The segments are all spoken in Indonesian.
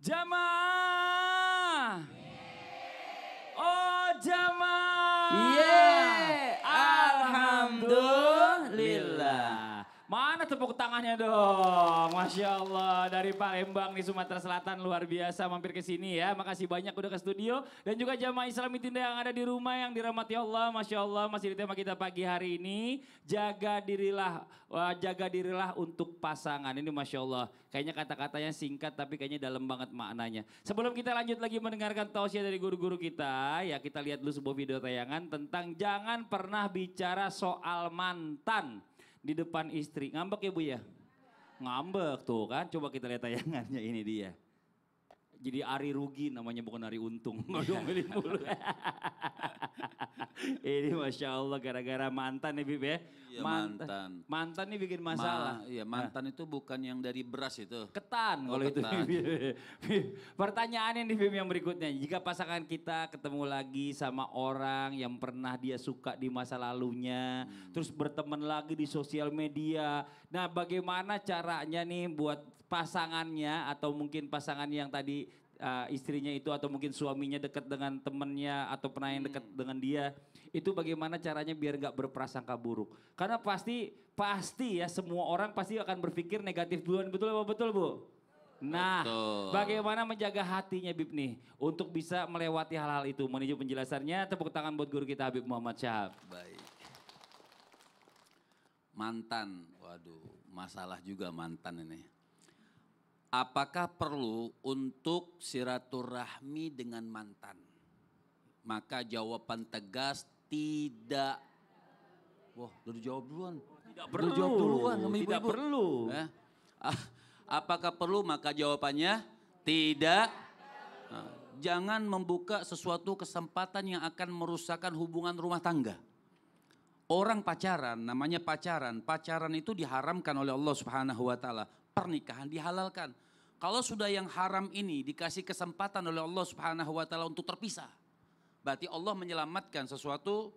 Jamaah. Oh jamaah. Yeay, alhamdulillah. Mana tepuk tangannya dong, Masya Allah. Dari Palembang di Sumatera Selatan luar biasa mampir ke sini ya. Makasih banyak udah ke studio. Dan juga jamaah Islam Intinda yang ada di rumah yang dirahmati Allah. Masya Allah masih di tema kita pagi hari ini. Jaga dirilah untuk pasangan. Ini Masya Allah. Kayaknya kata-katanya singkat tapi kayaknya dalam banget maknanya. Sebelum kita lanjut lagi mendengarkan tausiah dari guru-guru kita. Ya kita lihat dulu sebuah video tayangan tentang jangan pernah bicara soal mantan di depan istri. Ngambek ya Bu ya? Ngambek tuh kan. Coba kita lihat tayangannya, ini dia. Jadi Ari rugi namanya, bukan Ari untung. Ngomelin mulu. Ini Masya Allah gara-gara mantan nih Bib ya. Iya, mantan. Mantan nih bikin masalah. Iya, mantan itu bukan yang dari beras itu. Ketan kalau itu. Pertanyaannya nih Bim yang berikutnya. Jika pasangan kita ketemu lagi sama orang yang pernah dia suka di masa lalunya. Terus berteman lagi di sosial media. Nah bagaimana caranya nih buat pasangannya atau mungkin pasangan yang tadi istrinya itu atau mungkin suaminya dekat dengan temennya atau pernah yang dekat dengan dia. Itu bagaimana caranya biar gak berprasangka buruk. Karena pasti ya semua orang pasti akan berpikir negatif duluan. Betul apa betul Bu? Nah Betul. bagaimana menjaga hatinya Bib nih untuk bisa melewati hal-hal itu. Menuju penjelasannya tepuk tangan buat guru kita Habib Muhammad Syahab. Baik. Mantan, waduh masalah juga mantan ini. Apakah perlu untuk silaturahmi dengan mantan? Maka jawaban tegas tidak. Wah, udah dijawab duluan. Tidak perlu. Dijawab duluan sama ibu-ibu. Tidak perlu. Apakah perlu? Maka jawabannya tidak. Nah, jangan membuka sesuatu kesempatan yang akan merusakkan hubungan rumah tangga. Orang pacaran, namanya pacaran. Pacaran itu diharamkan oleh Allah Subhanahu wa taala. Pernikahan dihalalkan. Kalau sudah yang haram ini dikasih kesempatan oleh Allah Subhanahu wa taala untuk terpisah. Berarti Allah menyelamatkan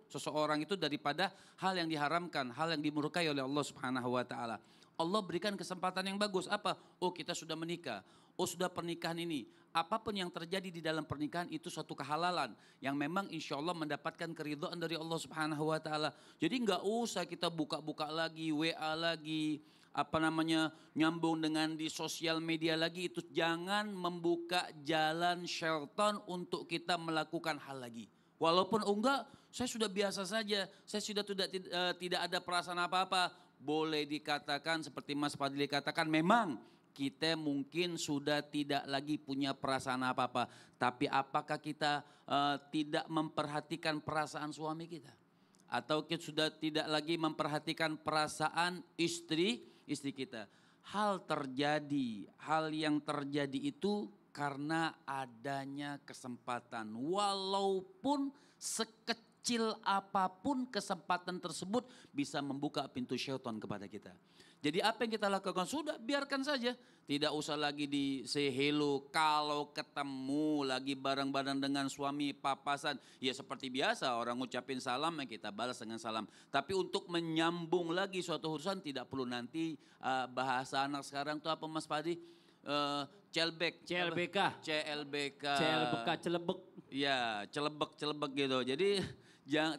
seseorang itu daripada hal yang diharamkan, hal yang dimurkai oleh Allah Subhanahu wa taala. Allah berikan kesempatan yang bagus. Apa? Oh, kita sudah menikah. Oh, sudah pernikahan ini. Apapun yang terjadi di dalam pernikahan itu suatu kehalalan yang memang insya Allah mendapatkan keridhaan dari Allah Subhanahu wa taala. Jadi enggak usah kita buka-buka lagi, WA lagi, nyambung dengan di sosial media lagi. Itu jangan membuka jalan syaitan untuk kita melakukan hal lagi. Walaupun enggak, saya sudah biasa saja, saya sudah tidak ada perasaan apa-apa. Boleh dikatakan seperti Mas Fadli katakan, memang kita mungkin sudah tidak lagi punya perasaan apa-apa. Tapi apakah kita tidak memperhatikan perasaan suami kita? Atau kita sudah tidak lagi memperhatikan perasaan istri kita? Hal yang terjadi itu karena adanya kesempatan. Walaupun sekecil apapun kesempatan tersebut bisa membuka pintu syaitan kepada kita. Jadi apa yang kita lakukan? Sudah biarkan saja. Tidak usah lagi di say hello. Kalau ketemu lagi bareng-bareng dengan suami papasan. Ya seperti biasa orang ngucapin salam ya kita balas dengan salam. Tapi untuk menyambung lagi suatu urusan tidak perlu nanti bahasa anak sekarang itu apa Mas Padi? CLBK. Celebek. Ya celebek gitu. Jadi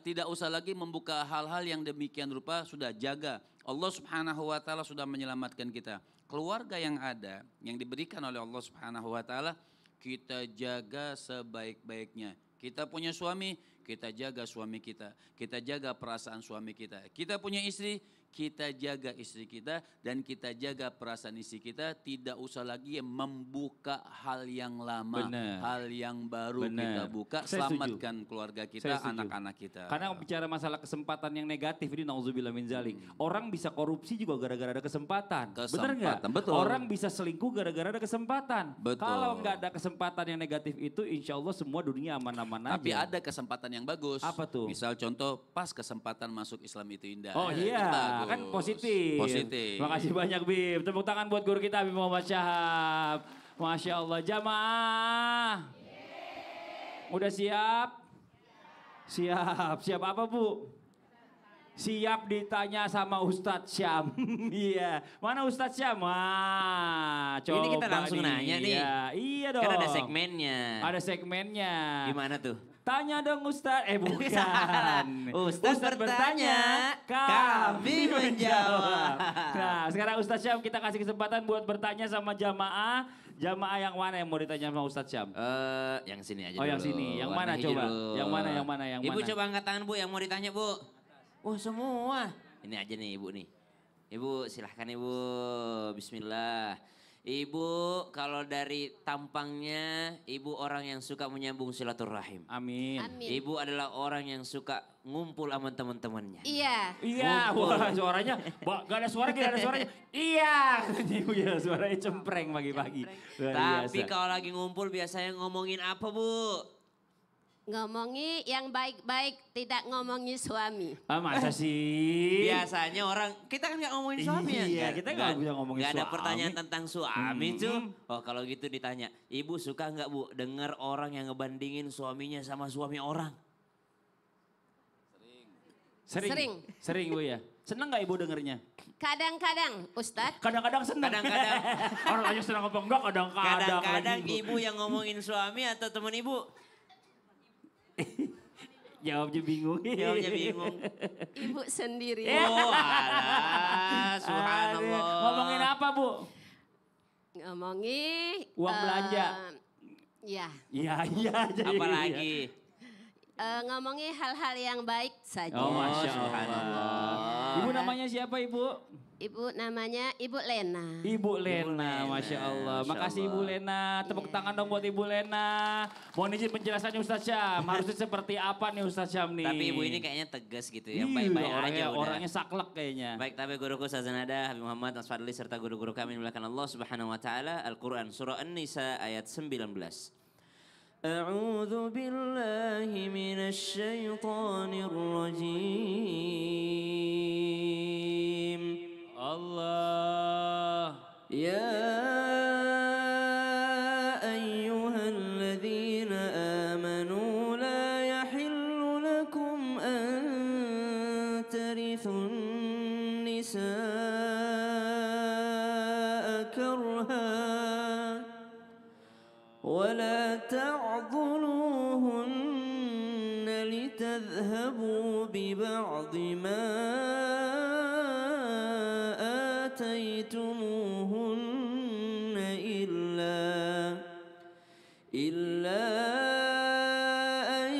tidak usah lagi membuka hal-hal yang demikian rupa. Sudah jaga. Allah Subhanahu wa taala sudah menyelamatkan kita. Keluarga yang ada, yang diberikan oleh Allah Subhanahu wa taala, kita jaga sebaik-baiknya. Kita punya suami, kita jaga suami kita. Kita jaga perasaan suami kita. Kita punya istri, kita jaga istri kita dan kita jaga perasaan istri kita. Tidak usah lagi membuka hal yang lama, hal yang baru kita buka. Selamatkan keluarga kita, anak-anak kita. Karena bicara masalah kesempatan yang negatif ini nauzubillah min zalik. Orang bisa korupsi juga gara-gara ada kesempatan. Benar nggak? Betul. Orang bisa selingkuh gara-gara ada kesempatan. Betul. Kalau nggak ada kesempatan yang negatif itu insya Allah semua dunia aman-aman aja. Tapi ada kesempatan yang bagus. Apa tuh? Misal contoh pas kesempatan masuk Islam itu indah. Oh iya. Kan positif. Terima kasih banyak Bib. Tepuk tangan buat guru kita Habib Muhammad Syahab. Masya Allah. Jamaah. Udah siap? Siap. Siap apa Bu? Siap ditanya sama Ustadz Syam. Iya. Mana Ustadz Syam? Wah, coba Ini kita langsung nanya nih. Iya, iya dong. Kan ada segmennya. Ada segmennya. Gimana tuh? Tanya dong Ustadz. Bukan. Ustadz bertanya, kami menjawab. Nah, sekarang Ustadz Syam kita kasih kesempatan buat bertanya sama jamaah. Jamaah yang mana yang mau ditanya sama Ustadz Syam? Yang sini aja Oh, dulu. yang sini. Yang mana Warna coba? hijau. Yang mana? Ibu coba angkat tangan Bu yang mau ditanya Bu. Oh semua. Ini aja nih Ibu nih. Ibu silahkan Ibu. Bismillah. Ibu kalau dari tampangnya Ibu orang yang suka menyambung silaturahim. Amin. Amin. Ibu adalah orang yang suka ngumpul sama teman-temannya. Iya. Iya, wah suaranya, gak ada suaranya. Iya, Ibu ya suaranya cempreng pagi-pagi. Luar Tapi biasa. kalau lagi ngumpul biasanya ngomongin apa Bu? Ngomongi yang baik-baik, tidak ngomongi suami. Masa sih? Biasanya orang, kita kan gak ngomongin suami ya? Iya, kita nggak bisa ngomongin Gak ada suami. pertanyaan tentang suami tuh. Oh kalau gitu ditanya, ibu suka gak Bu dengar orang yang ngebandingin suaminya sama suami orang? Sering Bu ya. Seneng gak Ibu dengernya? Kadang-kadang, Ustadz, Kadang-kadang seneng. Kadang-kadang. Orang aja seneng apa enggak, kadang-kadang. Kadang-kadang lagi, ibu yang ngomongin suami atau temen ibu? Jawabnya bingung. Jawabnya bingung. ibu sendiri. Oh alah, subhanallah. Aduh, ngomongin apa Bu? Ngomongi. Uang belanja. Ya, Iya. Apalagi? ngomongi hal-hal yang baik saja. Oh, Masya subhanallah. Ibu namanya siapa Ibu? Ibu namanya Ibu Lena. Ibu Lena. Lena, Masya Allah. Masya Makasih Allah. Ibu Lena. Tepuk tangan dong buat Ibu Lena. Mohon izin penjelasannya Ustaz Syam. Harusnya seperti apa nih Ustaz Syam nih? Tapi ibu ini kayaknya tegas gitu ya, Iya, baik-baik orangnya, aja udah. orangnya saklek kayaknya. Baik, tapi guruku Ustaz Zanada, Habib Muhammad, Mas Fadli, serta guru-guru kami dimuliakan Allah Subhanahu wa taala. Al-Qur'an surah An-Nisa ayat 19. A'udzu billahi minasy syaithanir rajim. Allah. Ya ayyuhalladzina amanu la yahillu lakum an tarithun nisaa karha wa la ta'dhuluhunna litadhhabu bi ba'di ma آتيتموهن إلا أن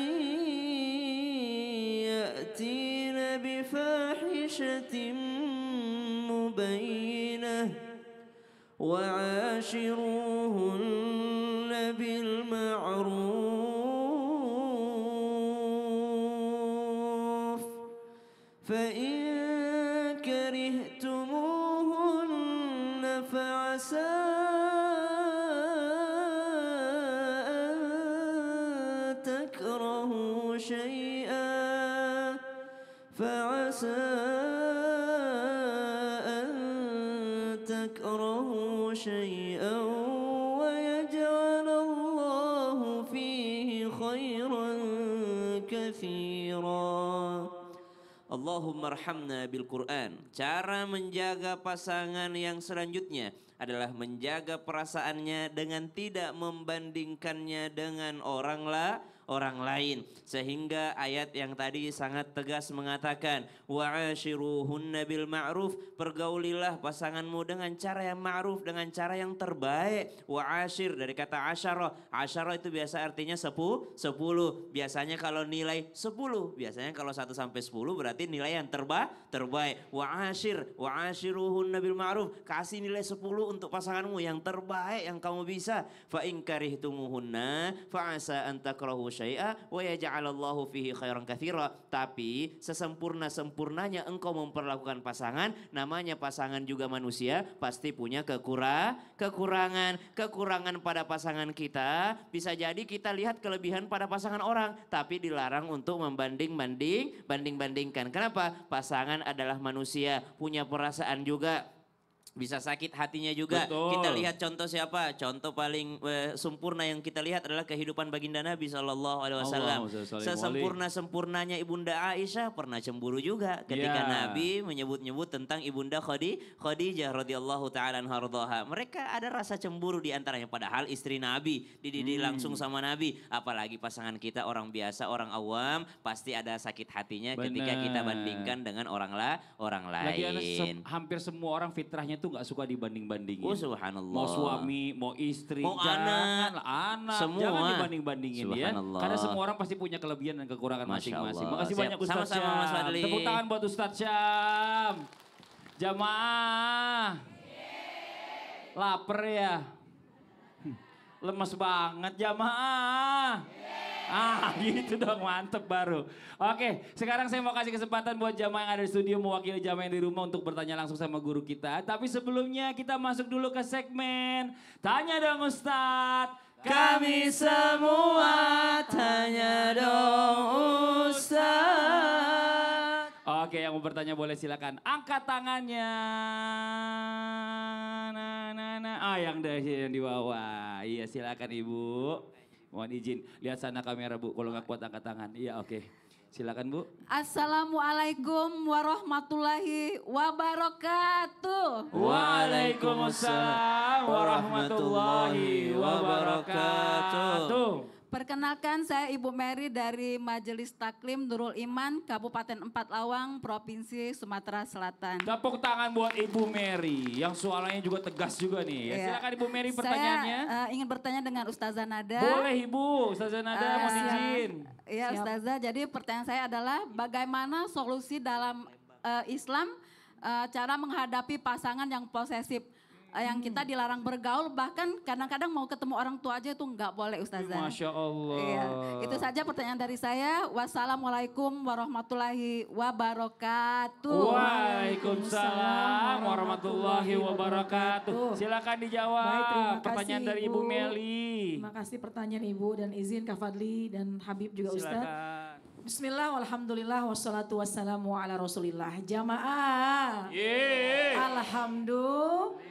يأتين بفاحشة مبينة وعاشروهن بالمعروف فإن كرهتموهن فعسى أن تكرهوا شيئا ويجعل الله فيه خيرا كثيرا. Allahumma arhamna bil Quran. Cara menjaga pasangan yang selanjutnya adalah menjaga perasaannya dengan tidak membandingkannya dengan orang lain. Sehingga ayat yang tadi sangat tegas mengatakan wa'ashiruhunna bil ma'ruf, pergaulilah pasanganmu dengan cara yang ma'ruf, dengan cara yang terbaik. Wa'ashir dari kata asyara. Asyara itu biasa artinya 10. Biasanya kalau nilai 10, biasanya kalau 1 sampai 10 berarti nilai yang terbaik. Wa'ashiruhunna bil ma'ruf, kasih nilai 10 untuk pasanganmu yang terbaik yang kamu bisa. Fa in karihtumuhunna fa asa an takrahu syai'a wa yaj'alallahu fihi khairan katsira. Tapi sesempurna-sempurnanya engkau memperlakukan pasangan, namanya pasangan juga manusia, pasti punya kekurangan pada pasangan kita. Bisa jadi kita lihat kelebihan pada pasangan orang, tapi dilarang untuk banding-bandingkan. Kenapa? Pasangan adalah manusia, punya perasaan juga. Bisa sakit hatinya juga. Betul. Kita lihat contoh siapa? Contoh paling sempurna yang kita lihat adalah kehidupan baginda Nabi Sallallahu Alaihi Wasallam. Sesempurna-sempurnanya ibunda Aisyah pernah cemburu juga ketika Nabi menyebut-nyebut tentang ibunda Khadijah radhiyallahu taala anha. Mereka ada rasa cemburu di antaranya. Padahal istri Nabi dididik langsung sama Nabi. Apalagi pasangan kita orang biasa, orang awam, pasti ada sakit hatinya ketika kita bandingkan dengan orang lain. Hampir semua orang fitrahnya tuh nggak suka dibanding-bandingin. Oh subhanallah. Mau suami, mau istri, mau anak, semua. jangan dibanding-bandingin ya. Karena semua orang pasti punya kelebihan dan kekurangan masing-masing. Makasih banyak Ustaz Syam. Sama-sama Mas Fadli. Tepuk tangan buat Ustaz Syam. Jamaah. Laper ya. Lemes banget jamaah. Gitu dong, mantep baru. Oke, sekarang saya mau kasih kesempatan buat jamaah yang ada di studio mewakili jamaah yang di rumah untuk bertanya langsung sama guru kita. Tapi sebelumnya kita masuk dulu ke segmen Tanya Dong Ustadz. Kami semua tanya dong Ustaz. Oke, yang mau bertanya boleh silakan angkat tangannya. Yang di bawah. Iya, silakan Ibu. Mohon izin, lihat sana kamera Bu, kalau nggak kuat angkat tangan. Iya oke, silakan Bu. Assalamualaikum warahmatullahi wabarakatuh. Waalaikumsalam warahmatullahi wabarakatuh. Perkenalkan saya Ibu Mary dari Majelis Taklim Nurul Iman, Kabupaten Empat Lawang, Provinsi Sumatera Selatan. Tepuk tangan buat Ibu Mary, yang suaranya juga tegas juga nih. Ya, silakan Ibu Mary pertanyaannya. Saya ingin bertanya dengan Ustazah Nada. Boleh Ibu, Ustazah Nada mohon izin. Iya Ustazah, jadi pertanyaan saya adalah bagaimana solusi dalam Islam cara menghadapi pasangan yang posesif. Yang kita dilarang bergaul, bahkan kadang-kadang mau ketemu orang tua aja itu nggak boleh Ustazah. Masya Allah. Iya, itu saja pertanyaan dari saya. Wassalamualaikum warahmatullahi wabarakatuh. Waalaikumsalam warahmatullahi wabarakatuh. Silakan dijawab. Baik, terima kasih, pertanyaan dari Ibu Meli. Terima kasih pertanyaan Ibu dan izin Kak Fadli dan Habib juga Ustaz. Silakan. Bismillah, alhamdulillah, wassalatu wassalamu ala rasulillah. Jamaah. Alhamdulillah.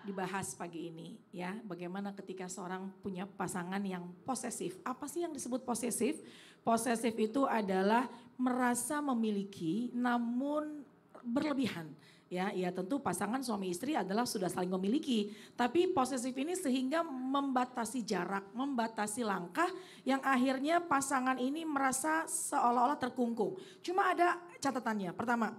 Dibahas pagi ini ya, bagaimana ketika seorang punya pasangan yang posesif. Apa sih yang disebut posesif? Posesif itu adalah merasa memiliki namun berlebihan. Ya tentu pasangan suami istri adalah sudah saling memiliki. Tapi posesif ini sehingga membatasi jarak, membatasi langkah yang akhirnya pasangan ini merasa seolah-olah terkungkung. Cuma ada catatannya. Pertama,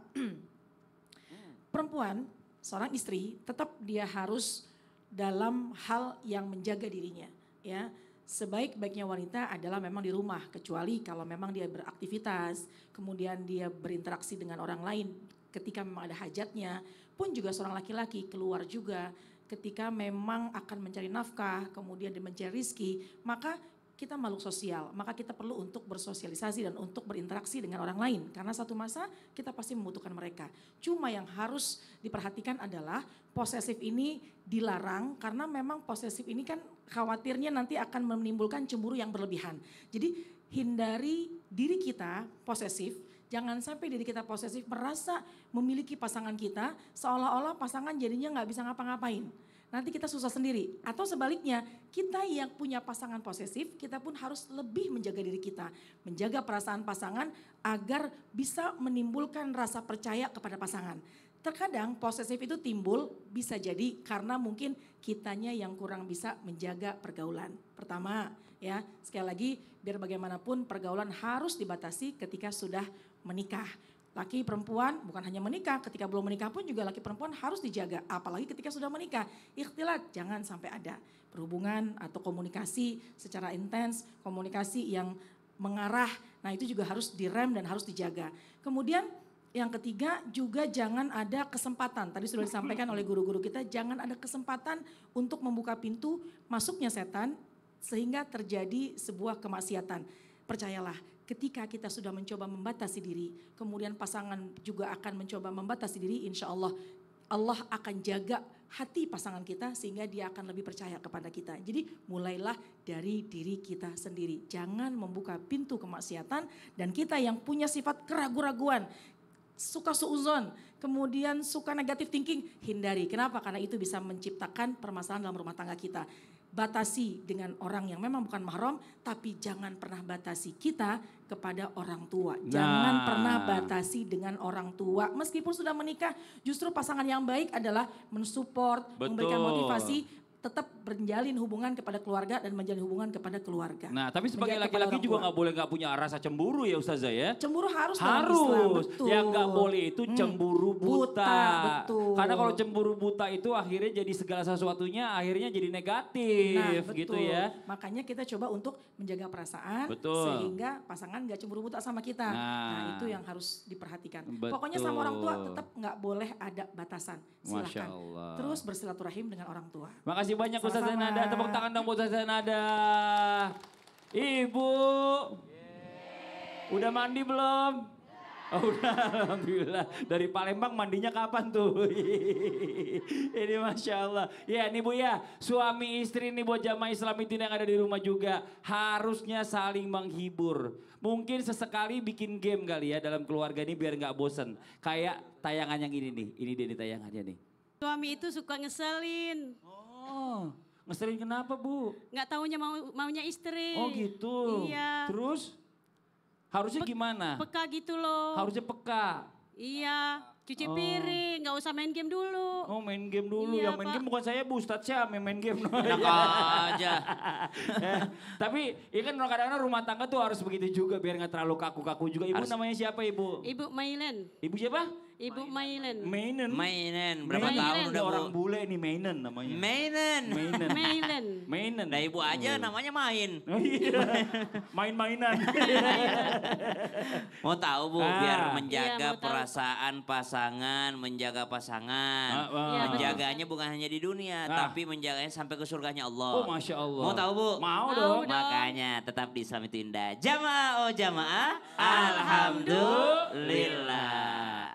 perempuan, seorang istri tetap dia harus dalam hal yang menjaga dirinya. Ya, sebaik-baiknya wanita adalah memang di rumah, kecuali kalau memang dia beraktivitas, kemudian dia berinteraksi dengan orang lain. Ketika memang ada hajatnya, pun juga seorang laki-laki keluar juga ketika memang akan mencari nafkah, kemudian dia mencari rizki, maka kita makhluk sosial, maka kita perlu untuk bersosialisasi dan untuk berinteraksi dengan orang lain. Karena satu masa kita pasti membutuhkan mereka. Cuma yang harus diperhatikan adalah posesif ini dilarang karena memang posesif ini kan khawatirnya nanti akan menimbulkan cemburu yang berlebihan. Jadi hindari diri kita posesif. Jangan sampai diri kita posesif merasa memiliki pasangan kita seolah-olah pasangan jadinya nggak bisa ngapa-ngapain. Nanti kita susah sendiri. Atau sebaliknya kita yang punya pasangan posesif kita pun harus lebih menjaga diri kita. Menjaga perasaan pasangan agar bisa menimbulkan rasa percaya kepada pasangan. Terkadang posesif itu timbul bisa jadi karena mungkin kitanya yang kurang bisa menjaga pergaulan. Pertama ya sekali lagi biar bagaimanapun pergaulan harus dibatasi ketika sudah menikah. Laki perempuan bukan hanya menikah, ketika belum menikah pun juga laki perempuan harus dijaga. Apalagi ketika sudah menikah, ikhtilat jangan sampai ada perhubungan atau komunikasi secara intens, komunikasi yang mengarah. Nah itu juga harus direm dan harus dijaga. Kemudian yang ketiga juga jangan ada kesempatan. Tadi sudah disampaikan oleh guru-guru kita, jangan ada kesempatan untuk membuka pintu masuknya setan sehingga terjadi sebuah kemaksiatan. Percayalah, ketika kita sudah mencoba membatasi diri, kemudian pasangan juga akan mencoba membatasi diri, insya Allah, Allah akan jaga hati pasangan kita sehingga dia akan lebih percaya kepada kita. Jadi mulailah dari diri kita sendiri. Jangan membuka pintu kemaksiatan dan kita yang punya sifat keraguan-raguan. suka suuzon, kemudian suka negatif thinking, hindari. Kenapa? Karena itu bisa menciptakan permasalahan dalam rumah tangga kita. Batasi dengan orang yang memang bukan mahram, tapi jangan pernah batasi kita kepada orang tua. Jangan pernah batasi dengan orang tua. Meskipun sudah menikah, justru pasangan yang baik adalah mensupport, memberikan motivasi, tetap menjalin hubungan kepada keluarga dan menjalin hubungan kepada keluarga. Nah, tapi sebagai Menjaga laki-laki kepada juga orang nggak boleh nggak punya rasa cemburu ya Ustazah ya. Cemburu harus dalam Islam, Harus. betul. Yang nggak boleh itu cemburu buta. Betul. Karena kalau cemburu buta itu akhirnya jadi segala sesuatunya akhirnya jadi negatif Nah, gitu betul. ya. Makanya kita coba untuk menjaga perasaan Betul. sehingga pasangan nggak cemburu buta sama kita. Nah. Itu yang harus diperhatikan. Betul. Pokoknya sama orang tua tetap nggak boleh ada batasan. Masya Silakan. Allah. Terus bersilaturahim dengan orang tua. Makasih banyak Ustazah Sama-sama. Nada. Tepuk tangan dong buat Ustazah Nada. Ibu. Udah mandi belum? Oh, udah, alhamdulillah. Dari Palembang mandinya kapan tuh? Ini Masya Allah. Ya nih Bu ya, suami istri nih buat jamaah Islamitin yang ada di rumah juga. Harusnya saling menghibur. Mungkin sesekali bikin game kali ya dalam keluarga ini biar nggak bosen. Kayak tayangan yang ini nih, ini dia nih tayangannya nih. Suami itu suka ngeselin, Oh, ngeselin kenapa Bu? nggak taunya maunya istri. Oh gitu. Iya. Terus? Harusnya gimana? Peka gitu loh. Harusnya peka. Iya, cuci piring, nggak usah main game dulu. Oh main game dulu, Iya, yang main Pak. game bukan saya Bu Ustadz Syam yang main game. Enak aja. Tapi ya kan kadang-kadang rumah tangga tuh harus begitu juga biar nggak terlalu kaku-kaku juga. Ibu namanya siapa Ibu? Ibu Mailen, Ibu siapa? Ibu Mailen. Mainen. Mainan berapa Mainen. tahun Ada udah Bu? orang bule nih Mainen namanya. Mainan. Mainen. Mailen. Mainen. Nah ibu aja namanya main. Oh, iya. Main-mainan. Mau tahu Bu, Ah. biar Iya, menjaga mau tahu. perasaan pasangan, menjaga pasangan. Iya, Menjaganya bukan hanya di dunia, Ah. tapi menjaganya sampai ke surganya Allah. Oh Masya Allah. Mau tahu Bu? Mau Mau dong. dong. Makanya tetap di Islam itu indah. Jamaah oh jamaah. Alhamdulillah.